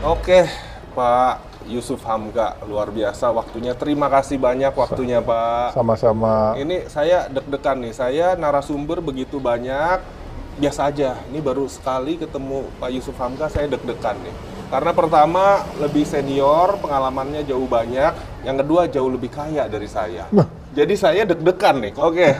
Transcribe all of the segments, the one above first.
Oke, Pak Yusuf Hamka, luar biasa waktunya. Terima kasih banyak waktunya, Pak. Sama-sama. Ini saya deg-degan nih, saya narasumber begitu banyak, biasa aja. Ini baru sekali ketemu Pak Yusuf Hamka, saya deg-degan nih. Karena pertama, lebih senior, pengalamannya jauh banyak. Yang kedua, jauh lebih kaya dari saya. Jadi saya deg-degan nih. Oke,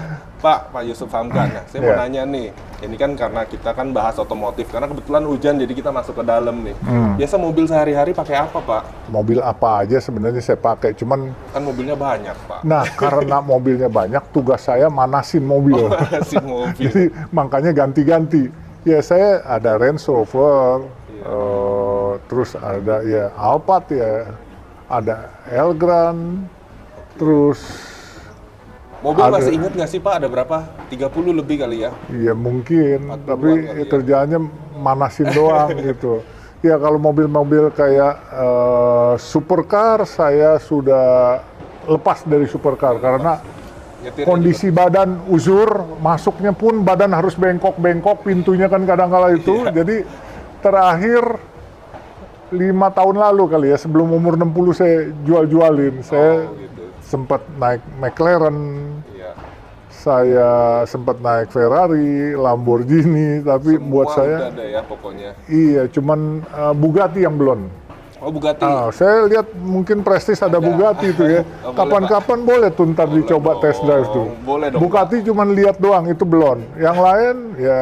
Pak Yusuf Hamka. Nah, saya mau nanya nih, ini kan karena kita kan bahas otomotif, karena kebetulan hujan jadi kita masuk ke dalam nih. Biasa mobil sehari-hari pakai apa, Pak? Mobil apa aja sebenarnya saya pakai, cuman Kan mobilnya banyak, Pak. nah karena mobilnya banyak, tugas saya manasin mobil. Si mobil. Jadi makanya ganti-ganti. Ya saya ada Range Rover, terus ada ya Alphard ya, ada Elgrand, terus Mobil ada- masih inget nggak sih, Pak? Ada berapa? 30 lebih kali ya? ya mungkin, 40-an tapi kali ya. kerjaannya manasin doang gitu. Ya kalau mobil-mobil kayak supercar saya sudah lepas dari supercar karena Nyetirnya kondisi badan uzur, masuknya pun badan harus bengkok-bengkok, pintunya kan kadang-kala itu. Jadi terakhir 5 tahun lalu kali ya, sebelum umur 60 saya jual-jualin. Saya juga. Gitu. sempat naik McLaren, Iya. saya sempat naik Ferrari, Lamborghini, tapi buat Semua saya udah ada ya pokoknya. iya, cuman Bugatti yang belum. Oh, Bugatti. Saya lihat mungkin Prestige ada Bugatti itu ya. Oh, boleh, Kapan-kapan boleh tuh ntar Boleh dicoba dong. test drive tuh. Boleh dong, Bugatti cuman lihat doang, itu belum. Yang lain ya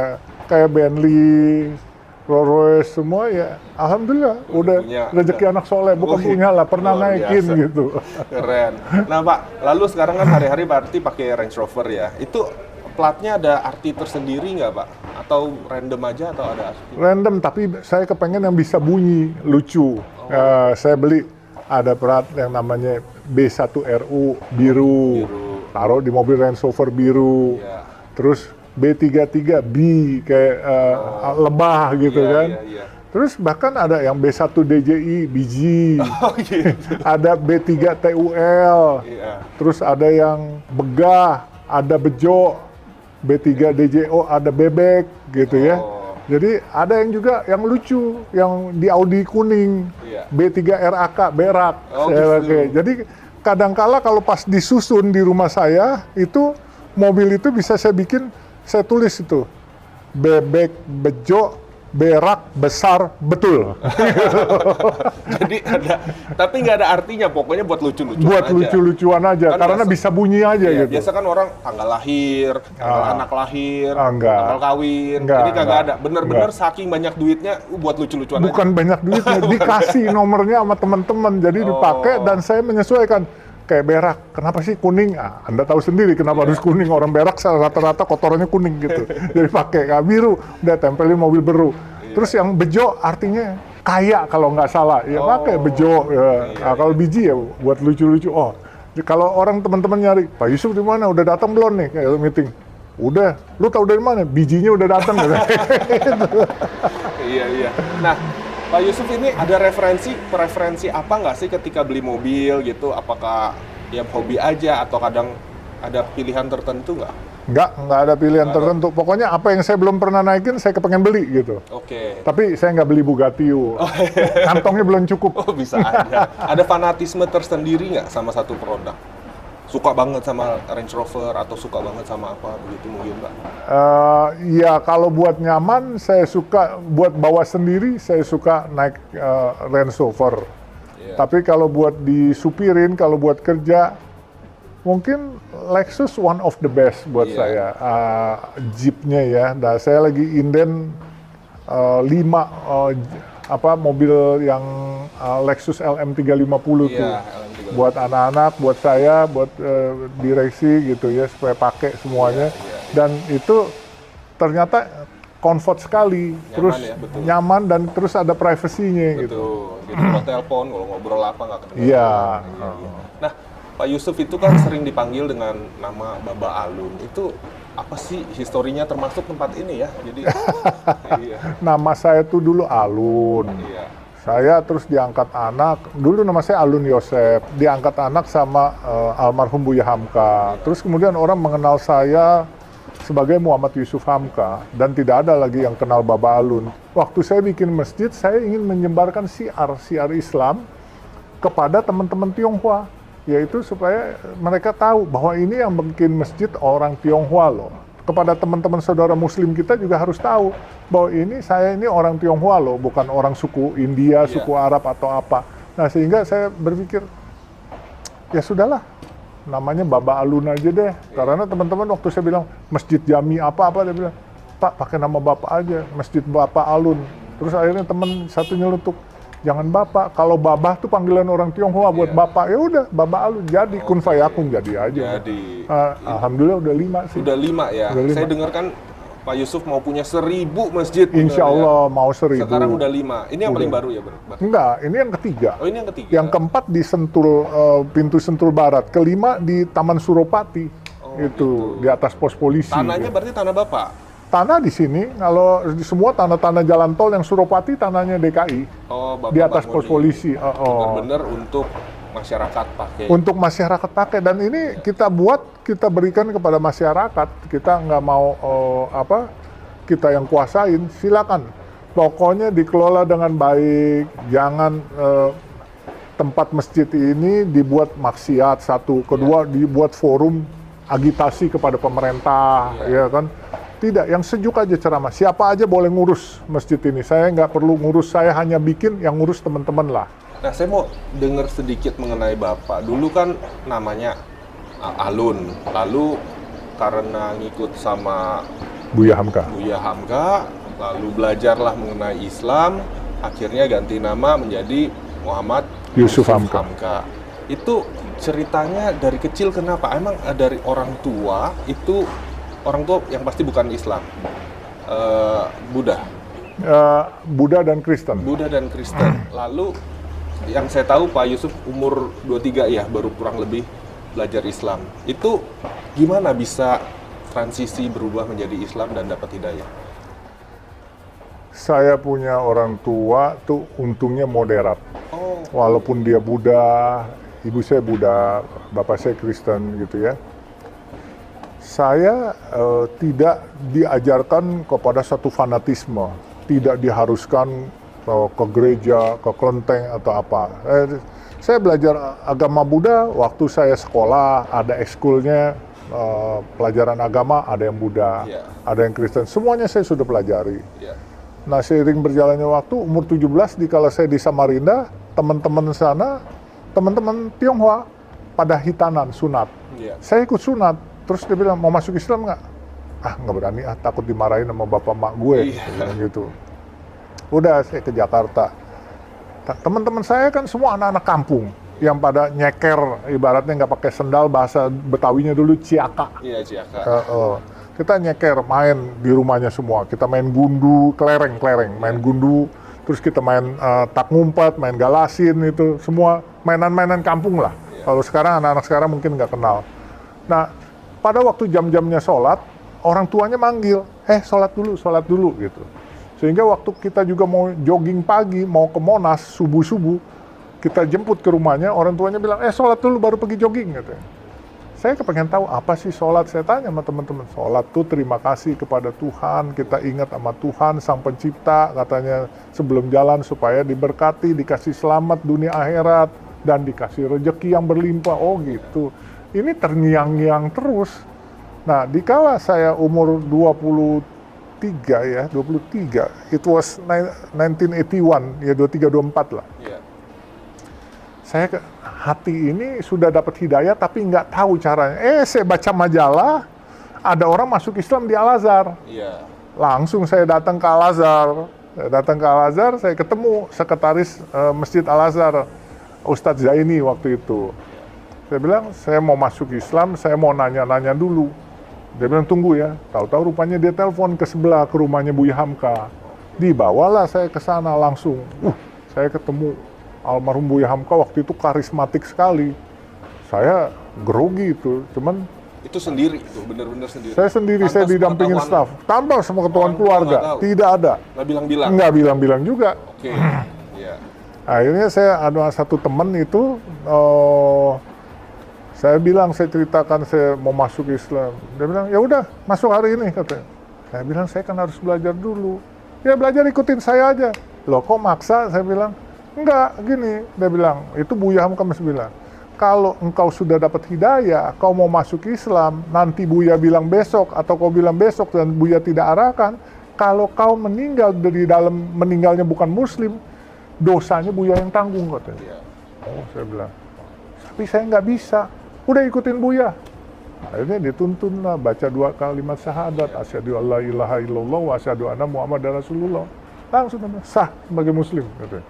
kayak Bentley, Rolls Royce semua ya. Alhamdulillah udah punya, rezeki anak soleh, bukan Wih, punya lah, pernah luar naikin biasa. gitu. Keren. Nah, Pak, lalu sekarang kan hari-hari berarti pakai Range Rover ya. Itu platnya ada arti tersendiri nggak, Pak? Atau random aja atau ada arti? Random, tapi saya kepengen yang bisa bunyi, lucu. Saya beli ada plat yang namanya B1RU biru, taruh di mobil Range Rover biru. Iya. Terus B33B kayak lebah gitu Iya, kan. iya, iya. Terus bahkan ada yang B1DJI biji, Oh, gitu. ada B3TUL, Iya. terus ada yang begah, ada bejo, B3DJO, ada bebek gitu ya. Oh. Jadi ada yang juga yang lucu, yang di Audi kuning, Iya. B3RAK berak. Oh, saya gitu. pakai. Jadi kadangkala kalau pas disusun di rumah saya, itu mobil itu bisa saya bikin, saya tulis itu bebek bejo berak besar betul. Jadi ada, tapi nggak ada artinya. Pokoknya buat lucu-lucuan Buat aja. lucu-lucuan aja, Kan karena biasa- bisa bunyi aja Iya, gitu. biasa kan orang tanggal lahir, tanggal Ah. anak lahir, Enggak. tanggal kawin. Enggak, Ini kagak enggak. ada. Bener-bener Enggak. saking banyak duitnya buat lucu-lucuan Bukan aja. banyak duitnya, dikasih nomornya sama teman-teman, jadi dipakai dan saya menyesuaikan. Kayak berak, kenapa sih kuning? Ah, Anda tahu sendiri kenapa harus kuning, orang berak rata-rata kotorannya kuning gitu. Jadi pakai biru, udah tempelin mobil baru. Terus yang bejo artinya kaya kalau nggak salah, ya pakai bejo. Ya. Nah, kalau biji ya buat lucu-lucu. Oh, kalau orang teman-teman nyari, Pak Yusuf di mana? Udah datang belum nih? Kayak meeting. Udah, lu tahu dari mana? Bijinya udah datang. Iya, iya. Nah, Pak Yusuf ini ada preferensi apa nggak sih ketika beli mobil gitu? Apakah ya hobi aja atau kadang ada pilihan tertentu nggak? Nggak ada pilihan tertentu. Pokoknya apa yang saya belum pernah naikin, saya kepengen beli gitu. Oke. Tapi saya nggak beli Bugatti, kantongnya belum cukup. Oh, bisa aja. Ada fanatisme tersendiri nggak sama satu produk? Suka banget sama Range Rover atau suka banget sama apa begitu mungkin, Pak? Ya kalau buat nyaman, saya suka buat bawa sendiri, saya suka naik Range Rover. Iya. Tapi kalau buat disupirin, kalau buat kerja, mungkin Lexus one of the best buat Iya. saya. Jeepnya ya, nah, saya lagi inden 5 mobil yang Lexus LM350 tuh. Iya, LM350. Buat anak-anak, buat saya, buat direksi gitu ya, supaya pakai semuanya. Iya. Dan itu ternyata comfort sekali, terus ya, betul. nyaman dan terus ada privasinya gitu. Betul. Gitu kalau telepon, kalau ngobrol apa nggak kedengeran. Iya. Nah, Pak Yusuf itu kan sering dipanggil dengan nama Baba Alun. Itu apa sih historinya termasuk tempat ini ya? Jadi, iya, Nama saya tuh dulu Alun. iya. Saya terus diangkat anak, dulu nama saya Alun Yosep, diangkat anak sama almarhum Buya Hamka. Terus kemudian orang mengenal saya sebagai Muhammad Yusuf Hamka, dan tidak ada lagi yang kenal Baba Alun. Waktu saya bikin masjid, saya ingin menyebarkan siar Islam kepada teman-teman Tionghoa, yaitu supaya mereka tahu bahwa ini yang bikin masjid orang Tionghoa loh. Kepada teman-teman saudara Muslim kita juga harus tahu bahwa saya ini orang Tionghoa loh, bukan orang suku India, suku Arab atau apa. Nah, sehingga saya berpikir, ya sudahlah, namanya Baba Alun aja deh. Karena teman-teman waktu saya bilang masjid Jami apa-apa, dia bilang, Pak pakai nama Bapak aja, Masjid Bapak Alun. Terus akhirnya teman satu nyeletuk, jangan Bapak, kalau Babah tuh panggilan orang Tionghoa buat Bapak. Ya udah, Baba Alun jadi, kun fayakun jadi aja. Jadi alhamdulillah udah 5 sih. Udah 5 ya. Udah 5. Saya dengar kan Pak Yusuf mau punya 1000 masjid. Insya Allah ya. mau 1000. Sekarang udah 5. Ini yang paling baru ya, Bro? Enggak, ini yang ketiga. Oh, ini yang ketiga. Yang keempat di Sentul, pintu Sentul Barat. Kelima di Taman Suropati. Itu di atas pos polisi. Tanahnya berarti tanah Bapak? Tanah di sini, kalau di semua tanah-tanah jalan tol yang Suropati tanahnya DKI. Oh, Bapak di atas pos polisi. Benar-benar untuk masyarakat pakai. Untuk masyarakat pakai, dan ini kita berikan kepada masyarakat. Kita nggak mau kita yang kuasain, silakan. Pokoknya dikelola dengan baik, jangan tempat masjid ini dibuat maksiat, satu. Kedua, dibuat forum agitasi kepada pemerintah, ya kan? Tidak, yang sejuk aja ceramah. Siapa aja boleh ngurus masjid ini. Saya nggak perlu ngurus, saya hanya bikin, yang ngurus teman-teman lah. Nah, saya mau dengar sedikit mengenai Bapak. Dulu kan namanya Alun, lalu karena ngikut sama Buya Hamka, lalu belajarlah mengenai Islam, akhirnya ganti nama menjadi Muhammad Yusuf Hamka. Itu ceritanya dari kecil kenapa? Emang dari orang tua itu, orang tua yang pasti bukan Islam, Buddha? Buddha dan Kristen. Lalu yang saya tahu Pak Yusuf umur 23 ya, baru kurang lebih belajar Islam. Itu gimana bisa transisi berubah menjadi Islam dan dapat hidayah? Saya punya orang tua tuh untungnya moderat. Walaupun dia Buddha, ibu saya Buddha, bapak saya Kristen gitu ya. Saya tidak diajarkan kepada satu fanatisme, tidak diharuskan ke gereja, ke kelenteng atau apa. Saya belajar agama Buddha waktu saya sekolah, ada ekskulnya pelajaran agama, ada yang Buddha, ada yang Kristen, semuanya saya sudah pelajari. Nah, seiring berjalannya waktu, umur 17 dikala saya di Samarinda, teman-teman sana, teman-teman Tionghoa pada hitanan sunat. Saya ikut sunat, terus dia bilang, mau masuk Islam nggak? Nggak berani, takut dimarahin sama bapak mak gue, gitu. Udah, saya ke Jakarta. Teman-teman saya kan semua anak-anak kampung yang pada nyeker, ibaratnya nggak pakai sendal, bahasa Betawinya dulu ciaka. Iya, ciaka. Kita nyeker, main di rumahnya semua. Kita main gundu, kelereng, main gundu. Terus kita main tak ngumpet, main galasin, itu semua mainan-mainan kampung lah. Kalau sekarang anak-anak sekarang mungkin nggak kenal. Nah, pada waktu jam-jamnya sholat, orang tuanya manggil, sholat dulu gitu. Sehingga waktu kita juga mau jogging pagi, mau ke Monas subuh-subuh, kita jemput ke rumahnya, orang tuanya bilang, sholat dulu baru pergi jogging gitu. Saya kepengen tahu apa sih sholat. Saya tanya sama teman-teman, sholat tuh terima kasih kepada Tuhan, kita ingat sama Tuhan Sang Pencipta, katanya sebelum jalan supaya diberkati, dikasih selamat dunia akhirat, dan dikasih rezeki yang berlimpah. Oh gitu. Ini terngiang-ngiang terus. Nah, dikala saya umur 23, it was 1981, ya 23-24 lah. Saya hati ini sudah dapat hidayah tapi nggak tahu caranya. Saya baca majalah, ada orang masuk Islam di Al-Azhar. Langsung saya datang ke Al-Azhar. Saya ketemu sekretaris Masjid Al-Azhar, Ustadz Zaini waktu itu. Saya bilang, saya mau masuk Islam, saya mau nanya-nanya dulu. Dia bilang, tunggu ya. Tahu-tahu rupanya dia telepon ke sebelah, ke rumahnya Buya Hamka. Dibawalah saya ke sana langsung. Saya ketemu almarhum Buya Hamka, waktu itu karismatik sekali. Saya grogi itu, cuman... Itu sendiri, itu benar-benar sendiri? Saya sendiri, saya didampingin staf. Tanpa sama ketuaan keluarga, tidak ada. Nggak bilang-bilang? Nggak bilang-bilang juga. Oke, iya. Akhirnya saya ada satu teman itu, Saya bilang, saya ceritakan saya mau masuk Islam. Dia bilang, ya udah masuk hari ini katanya. Saya bilang, saya kan harus belajar dulu. Ya belajar ikutin saya aja. Loh kok maksa? Saya bilang, enggak, gini. Dia bilang, itu Buya Hamka masih bilang, kalau engkau sudah dapat hidayah, kau mau masuk Islam, nanti Buya bilang besok, atau kau bilang besok dan Buya tidak arahkan, kalau kau meninggal dari dalam meninggalnya bukan Muslim, dosanya Buya yang tanggung katanya. Oh, saya bilang, tapi saya nggak bisa. Udah ikutin Buya. Akhirnya dituntun lah, baca 2 kalimat syahadat, asyhadu alla ilaha illallah wa asyhadu anna Muhammadar Rasulullah. Langsung sah sebagai Muslim katanya.